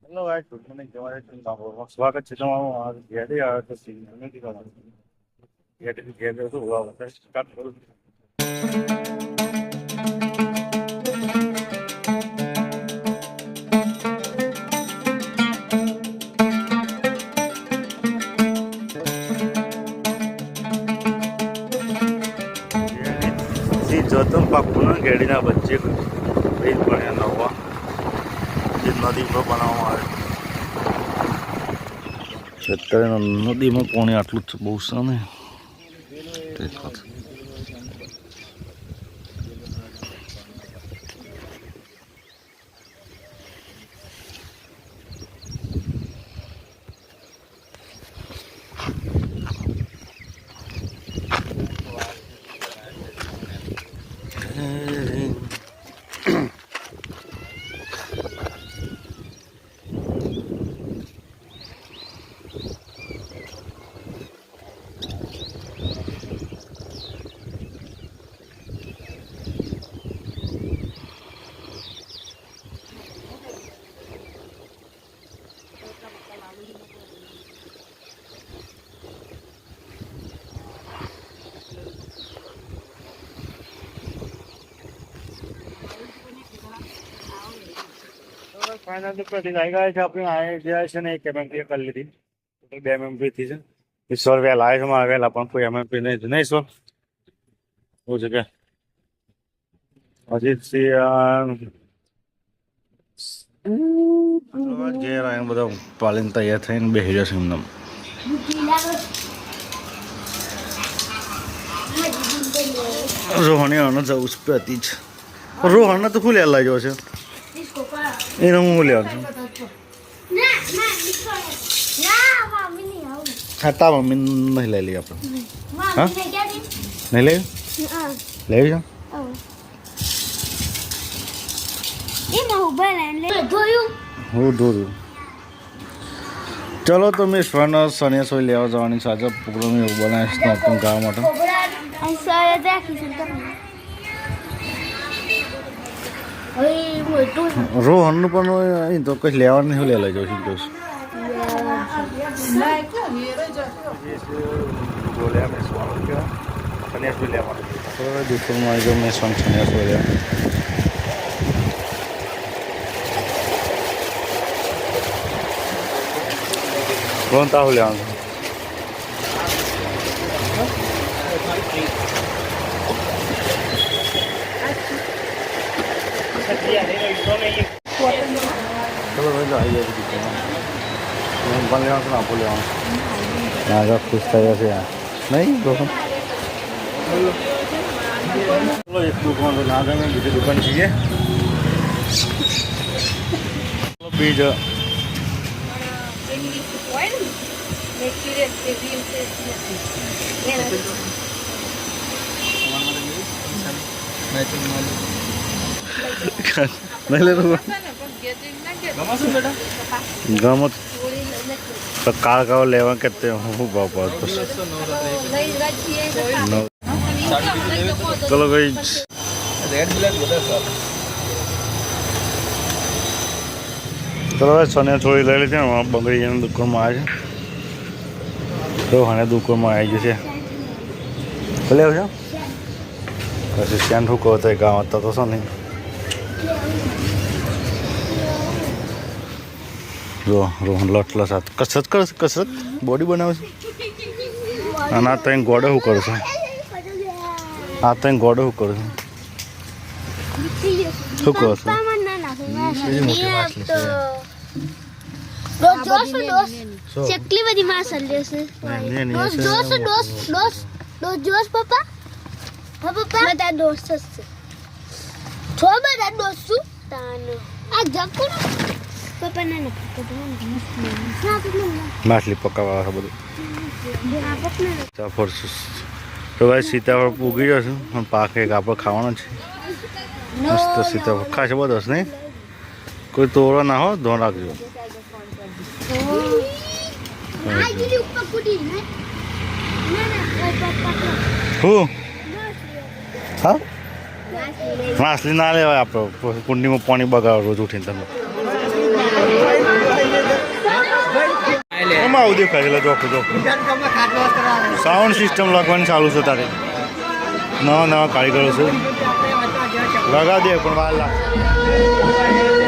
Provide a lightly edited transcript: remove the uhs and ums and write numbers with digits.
Hello guys, good morning. તમારે સ્વાગત છે તમારું. ઘેડે આવે તો નથી કરવાનું. ઘેડે શું સ્ટાર્ટ કરું. જોતો પાકું ને ઘેડીના વચ્ચે બ્રિજ બન્યા નવા જે નદી પર બનાવવામાં આવે છે. અત્યારે નદીમાં પાણી આટલું જ બહુ છે ને ફાઇનલ તો પ્રતિ આવી ગયા છે. આપણે આ જે છે ને એક એમએમપી કરી લીધી. ટોટલ 2 એમએમપી થી છે. ઈશ્વર વહેલા આવે છે, મારે વહેલા પણ કોઈ એમએમપી નહીં ઈશ્વર એવું છે કે અજીત સિંહ ઘેર આવીને બધા પાલીને તૈયાર થઈને બેસી જશે એમને. રોહને આને જવું છે પ્રતિ જ. રોહનને તો ફૂલ યાદ લાગ્યો છે. એને હું લેવાનું છું. હા તા મમ્મી નહીં લઈ લઈએ આપણે. હા નહીં લઈ લેવી છે. હું દોર્યું. ચલો તો મેં સ્વર્ણ સનેસોઈ લેવા જવાની છે. આજે પ્રોગ્રામ એવું બનાવીશ નોટનું ગાવા માટે. રોહનનું પણ તો કઈ લેવાનું નહીં લઈ જાઉં છું. દુકાનમાં જો મેં સનેસો લેવા કોણ તાવ લેવાનું ચલો ભાઈ આવી જાય પણ લેવાનું છે ને આપો લેવાનું. આગળ ખુશ થયા છે નહીં ચલો એક દુકાન તો ના ગમે બીજી દુકાન જઈએ. બીજ ગમત તો કાળ કાળ લેવા કે હું ભાવ પાડતો. ચલો ભાઈ ચલો ભાઈ સોને થોડી લઈ લીધી ને બંગડી એની દુકાનમાં આવે છે. તો હાને દુકાનમાં આવી જશે ભલે આવશે. પછી સ્ટેન્ડ શું કહો તો ગામ હતા તો શું નહીં. રોહન લટલો સાથે કસરત કરે છે. કસરત બોડી બનાવે છે. અને આ ત્યાં ગોડે શું કરું છું. આ ત્યાં ગોડે શું કરું છું. શું કહો છો. કેટલી બધી માસલ લેશે ડોસ પપ્પા. હા પપ્પા બધા દોસ્ત છે. છો બધા દોસ્ત તાનો આ જકુ પપ્પા ના માછલી પકાવવા છે બધું. ચાફર તો ભાઈ સીતાફળ ઉગી જશે પણ પાક એક આપણે ખાવાનો છે. મસ્ત સીતાફળ ખાશે બધો નહીં. કોઈ તોડો ના હો ધોન રાખજો. હું હા માછલી ના લેવાય આપણે કુંડીમાં પાણી બગાડો રોજ ઉઠીને તમે. આવું દેખાય એટલે ચોખ્ખું ચોખ્ખું સાઉન્ડ સિસ્ટમ લગવાની ચાલુ છે તારે નવા નવા કારીગરો છે લગાવી દે પણ વાર લાગે